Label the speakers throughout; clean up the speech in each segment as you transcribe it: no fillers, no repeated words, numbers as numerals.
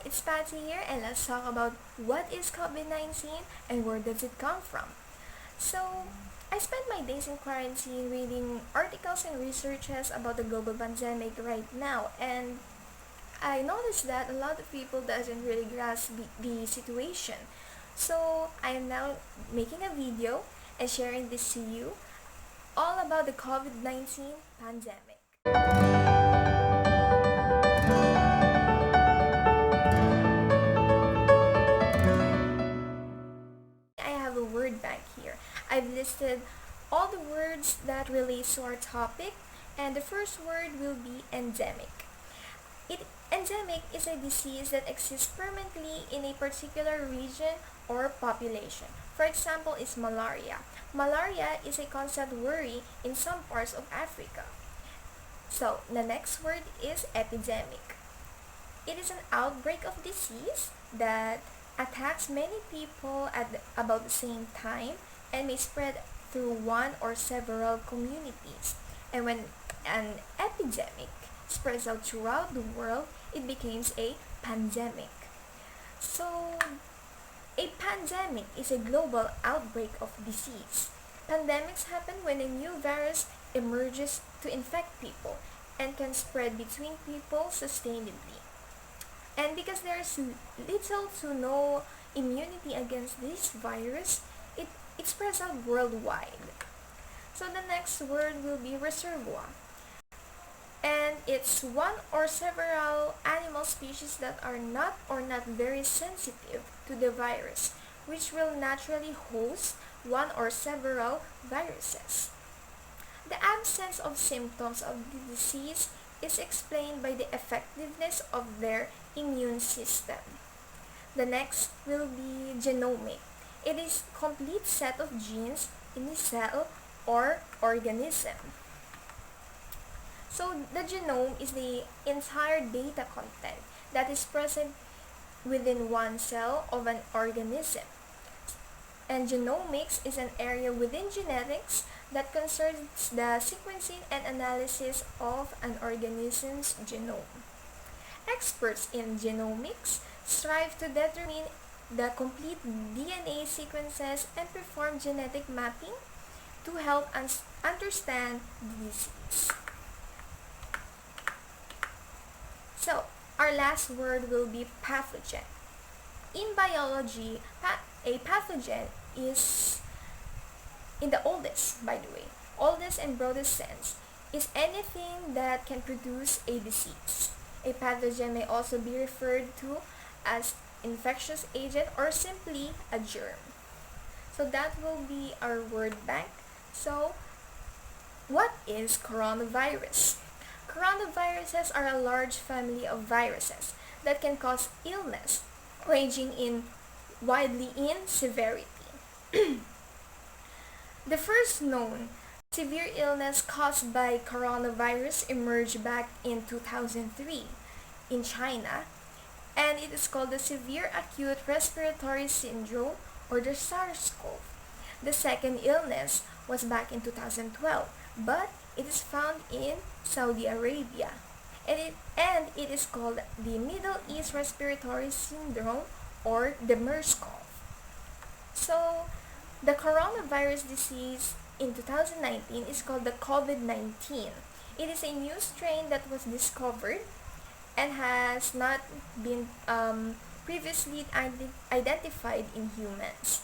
Speaker 1: it's Patty here, and let's talk about what is COVID-19 and where does it come from. So, I spent my days in quarantine reading articles and researches about the global pandemic right now, and I noticed that a lot of people doesn't really grasp the situation. So, I am now making a video and sharing this to you all about the COVID-19 pandemic. I have a word bank here. I've listed all the words that relate to our topic, and the first word will be endemic. Endemic is a disease that exists permanently in a particular region or population. For example, is malaria. Malaria is a constant worry in some parts of Africa. So, the next word is epidemic. It is an outbreak of disease that attacks many people about the same time and may spread through one or several communities. And when an epidemic spreads out throughout the world, it becomes a pandemic. So, a pandemic is a global outbreak of disease. Pandemics happen when a new virus emerges to infect people and can spread between people sustainably. And because there is little to no immunity against this virus, it spreads out worldwide. So the next word will be reservoir. And it's one or several animal species that are not or not very sensitive to the virus, which will naturally host one or several viruses. The absence of symptoms of the disease is explained by the effectiveness of their immune system. The next will be genomic. It is a complete set of genes in a cell or organism. So the genome is the entire data content that is present within one cell of an organism. And genomics is an area within genetics that concerns the sequencing and analysis of an organism's genome. Experts in genomics strive to determine the complete DNA sequences and perform genetic mapping to help understand the disease. So, our last word will be pathogen. In biology, a pathogen is, in the oldest, by the way, oldest and broadest sense, is anything that can produce a disease. A pathogen may also be referred to as infectious agent or simply a germ. So that will be our word bank. So, what is coronavirus? Coronaviruses are a large family of viruses that can cause illness, ranging widely in severity. The first known severe illness caused by coronavirus emerged back in 2003 in China, and it is called the severe acute respiratory syndrome or the SARS-CoV. The second illness was back in 2012, but it is found in Saudi Arabia, and it is called the Middle East Respiratory Syndrome or the MERS-CoV. So, the coronavirus disease in 2019 is called the COVID-19. It is a new strain that was discovered and has not been previously identified in humans.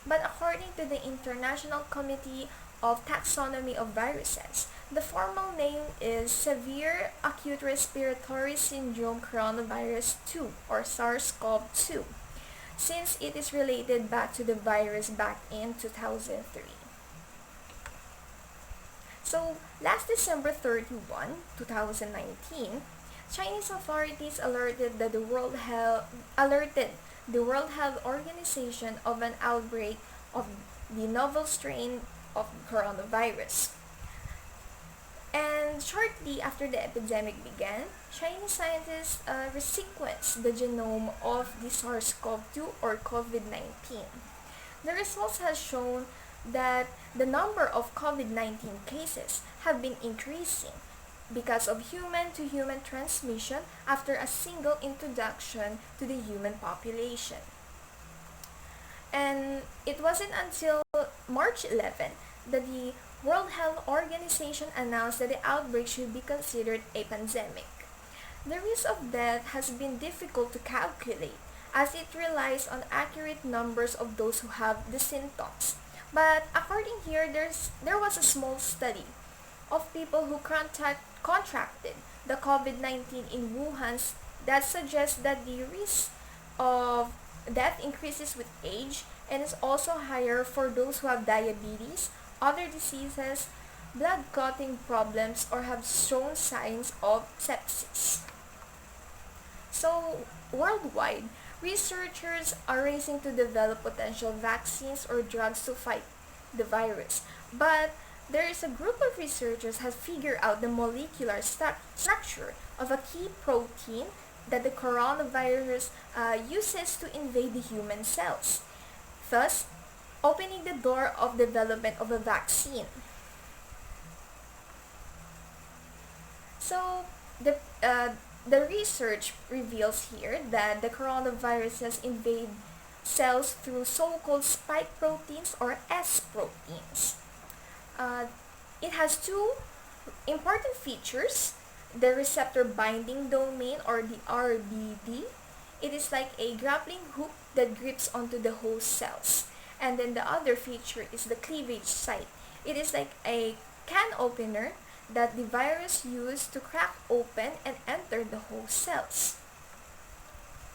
Speaker 1: But according to the International Committee of Taxonomy of Viruses, the formal name is Severe Acute Respiratory Syndrome Coronavirus 2 or SARS-CoV-2, since it is related back to the virus back in 2003. So, last December 31, 2019, Chinese authorities alerted the World Health Organization of an outbreak of the novel strain of coronavirus. And shortly after the epidemic began, Chinese scientists resequenced the genome of the SARS-CoV-2 or COVID-19. The results have shown that the number of COVID-19 cases have been increasing because of human-to-human transmission after a single introduction to the human population. And it wasn't until March 11 that the World Health Organization announced that the outbreak should be considered a pandemic. The risk of death has been difficult to calculate as it relies on accurate numbers of those who have the symptoms. But according here, there was a small study of people who contracted the COVID-19 in Wuhan that suggests that the risk of death increases with age and is also higher for those who have diabetes, other diseases, blood clotting problems, or have shown signs of sepsis. So, worldwide, researchers are racing to develop potential vaccines or drugs to fight the virus. But there is a group of researchers has figured out the molecular structure of a key protein that the coronavirus uses to invade the human cells, thus opening the door of development of a vaccine. So the research reveals here that the coronaviruses invade cells through so-called spike proteins or S proteins. It has two important features: the receptor binding domain, or the RBD. It is like a grappling hook that grips onto the host cells. And then the other feature is the cleavage site. It is like a can opener that the virus used to crack open and enter the host cells.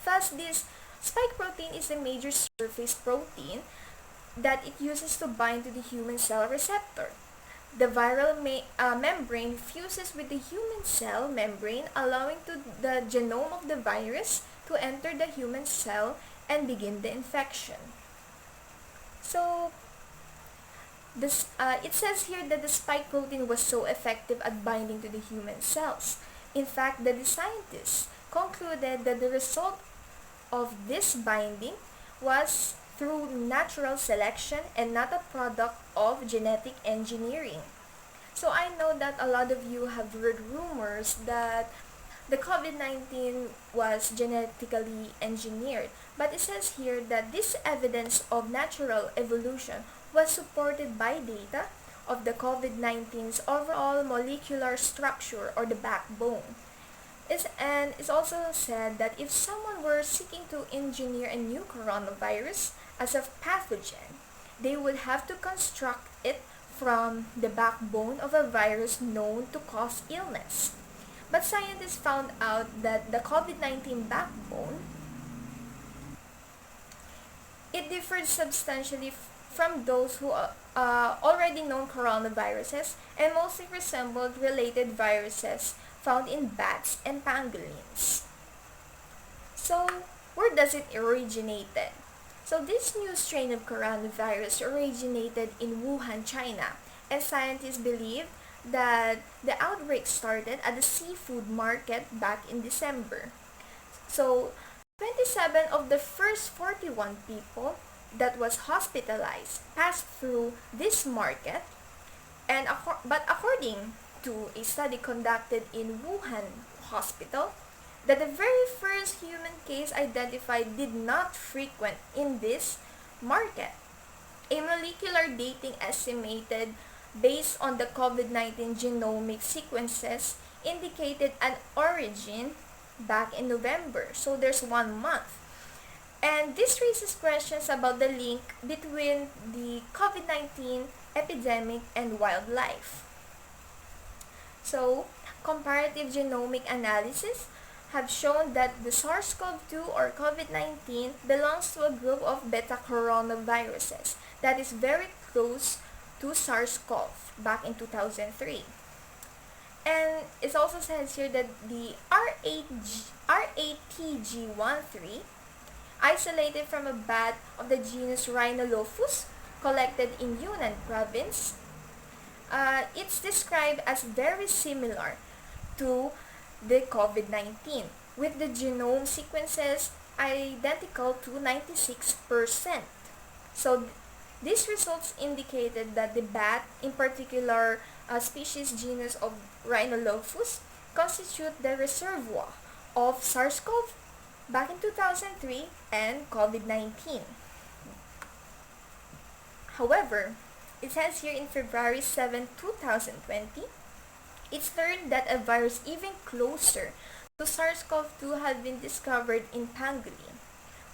Speaker 1: Thus, this spike protein is the major surface protein that it uses to bind to the human cell receptor. The viral membrane fuses with the human cell membrane, allowing to the genome of the virus to enter the human cell and begin the infection. So, it says here that the spike protein was so effective at binding to the human cells. In fact, the scientists concluded that the result of this binding was through natural selection and not a product of genetic engineering. So I know that a lot of you have heard rumors that the COVID-19 was genetically engineered, but it says here that this evidence of natural evolution was supported by data of the COVID-19's overall molecular structure, or the backbone. It's also said that if someone were seeking to engineer a new coronavirus as a pathogen, they would have to construct it from the backbone of a virus known to cause illness. But scientists found out that the COVID-19 backbone, it differed substantially from those who already known coronaviruses and mostly resembled related viruses found in bats and pangolins. So, where does it originated? So this new strain of coronavirus originated in Wuhan, China, and scientists believe that the outbreak started at the seafood market back in December. So 27 of the first 41 people that was hospitalized passed through this market, and but according to a study conducted in Wuhan Hospital, that the very first human case identified did not frequent in this market. A molecular dating estimated based on the COVID-19 genomic sequences indicated an origin back in November. So there's 1 month. And this raises questions about the link between the COVID-19 epidemic and wildlife. So, comparative genomic analysis have shown that the SARS-CoV-2 or COVID-19 belongs to a group of beta coronaviruses that is very close to SARS-CoV back in 2003. And it also says here that the RATG13 isolated from a bat of the genus Rhinolophus collected in Yunnan province, it's described as very similar to the COVID-19, with the genome sequences identical to 96%. So these results indicated that the bat, in particular species genus of Rhinolophus constitute the reservoir of SARS-CoV back in 2003 and COVID-19. However, it says here in February 7, 2020, it's learned that a virus even closer to SARS-CoV-2 had been discovered in pangolin,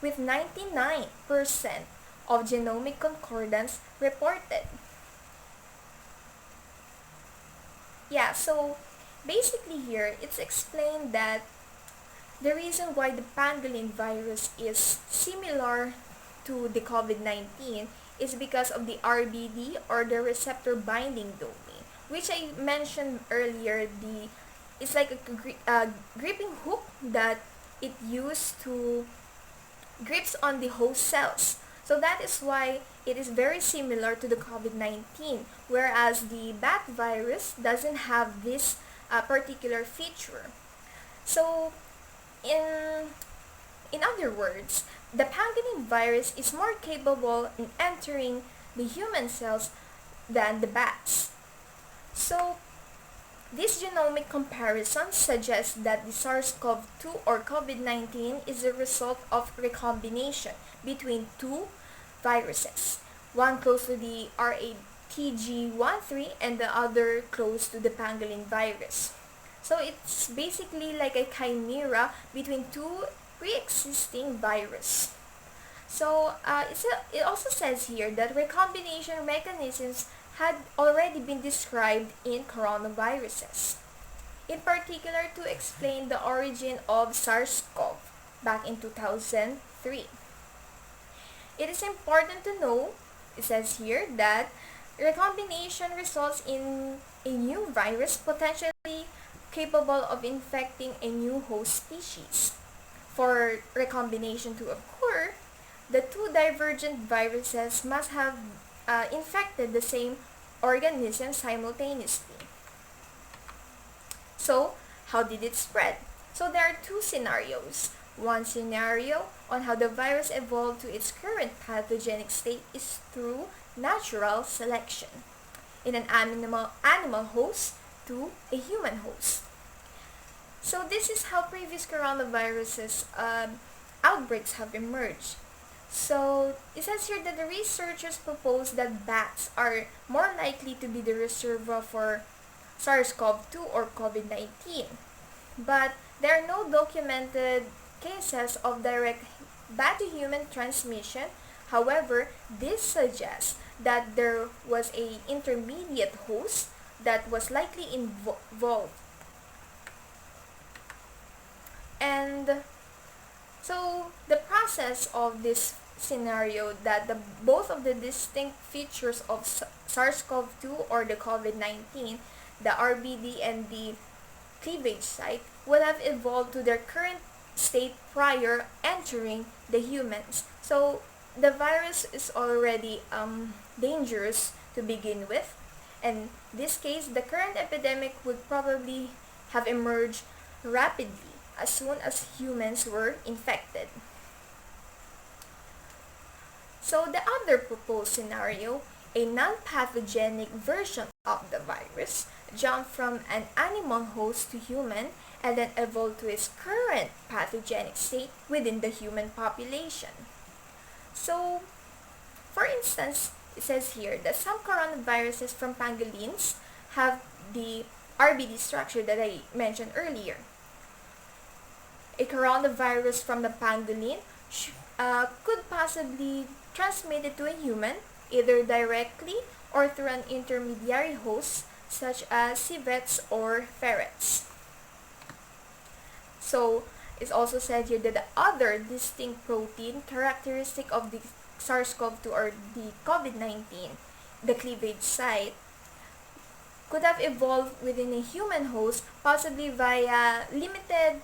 Speaker 1: with 99% of genomic concordance reported. Yeah, so basically here, it's explained that the reason why the pangolin virus is similar to the COVID-19 is because of the RBD, or the receptor binding domain, which I mentioned earlier. It's like a gripping hook that it used to grips on the host cells. So that is why it is very similar to the COVID-19, whereas the bat virus doesn't have this particular feature. So in other words, the pangolin virus is more capable in entering the human cells than the bats. So this genomic comparison suggests that the SARS-CoV-2 or COVID-19 is a result of recombination between two viruses, one close to the RATG13 and the other close to the pangolin virus. So it's basically like a chimera between two pre-existing viruses. So it also says here that recombination mechanisms had already been described in coronaviruses, in particular to explain the origin of SARS-CoV back in 2003. It is important to know, it says here, that recombination results in a new virus potentially capable of infecting a new host species. For recombination to occur, the two divergent viruses must have infected the same organism simultaneously. So, how did it spread? So there are two scenarios. One scenario on how the virus evolved to its current pathogenic state is through natural selection in an animal host to a human host. So this is how previous coronaviruses outbreaks have emerged. So it says here that the researchers propose that bats are more likely to be the reservoir for SARS-CoV-2 or COVID-19. But there are no documented cases of direct bat-to-human transmission. However, this suggests that there was an intermediate host that was likely involved. And so the process of this scenario, that both of the distinct features of SARS-CoV-2 or the COVID-19, the RBD and the cleavage site, would have evolved to their current state prior entering the humans. So the virus is already dangerous to begin with, and in this case, the current epidemic would probably have emerged rapidly as soon as humans were infected. So the other proposed scenario, a non-pathogenic version of the virus, jumped from an animal host to human and then evolved to its current pathogenic state within the human population. So, for instance, it says here that some coronaviruses from pangolins have the RBD structure that I mentioned earlier. A coronavirus from the pangolin could possibly transmit it to a human, either directly or through an intermediary host such as civets or ferrets. So, it's also said here that the other distinct protein characteristic of the SARS-CoV-2 or the COVID-19, the cleavage site, could have evolved within a human host, possibly via limited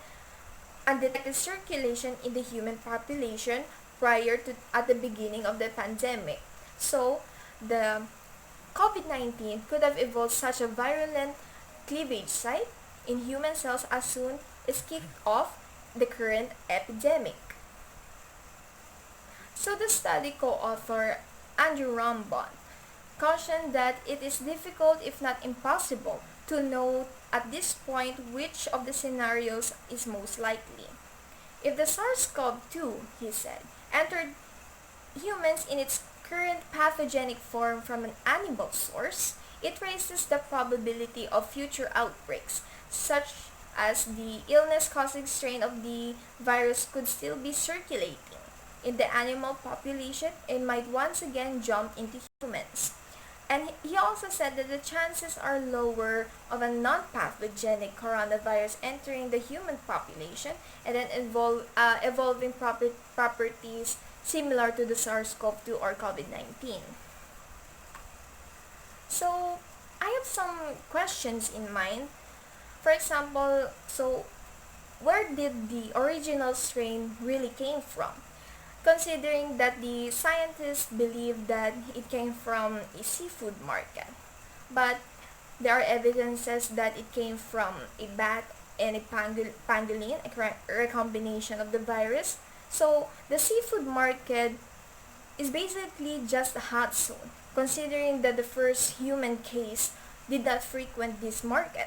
Speaker 1: undetected circulation in the human population prior to at the beginning of the pandemic. So, the COVID-19 could have evolved such a virulent cleavage site in human cells as soon as kicked off the current epidemic. So the study co-author Andrew Rambon cautioned that it is difficult, if not impossible, to know at this point which of the scenarios is most likely. If the SARS-CoV-2, he said, entered humans in its current pathogenic form from an animal source, it raises the probability of future outbreaks, such as the illness-causing strain of the virus could still be circulating in the animal population and might once again jump into humans. And he also said that the chances are lower of a non-pathogenic coronavirus entering the human population and then evolving properties similar to the SARS-CoV-2 or COVID-19. So, I have some questions in mind. For example, where did the original strain really came from? Considering that the scientists believe that it came from a seafood market. But there are evidences that it came from a bat and a pangolin, a recombination of the virus. So the seafood market is basically just a hot zone, considering that the first human case did not frequent this market.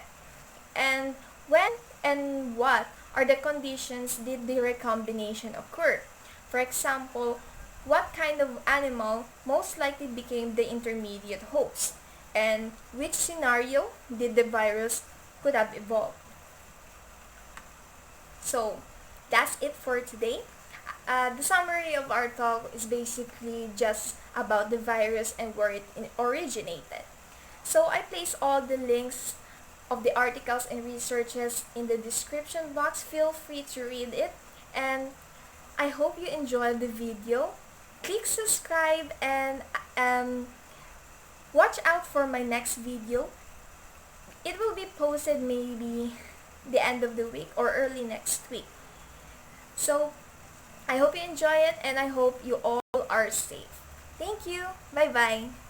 Speaker 1: And when and what are the conditions did the recombination occur? For example, what kind of animal most likely became the intermediate host? And which scenario did the virus could have evolved? So, that's it for today. The summary of our talk is basically just about the virus and where it originated. So I place all the links of the articles and researches in the description box. Feel free to read it, and I hope you enjoyed the video. Click subscribe and watch out for my next video. It will be posted maybe the end of the week or early next week. So I hope you enjoy it, and I hope you all are safe. Thank you. Bye bye.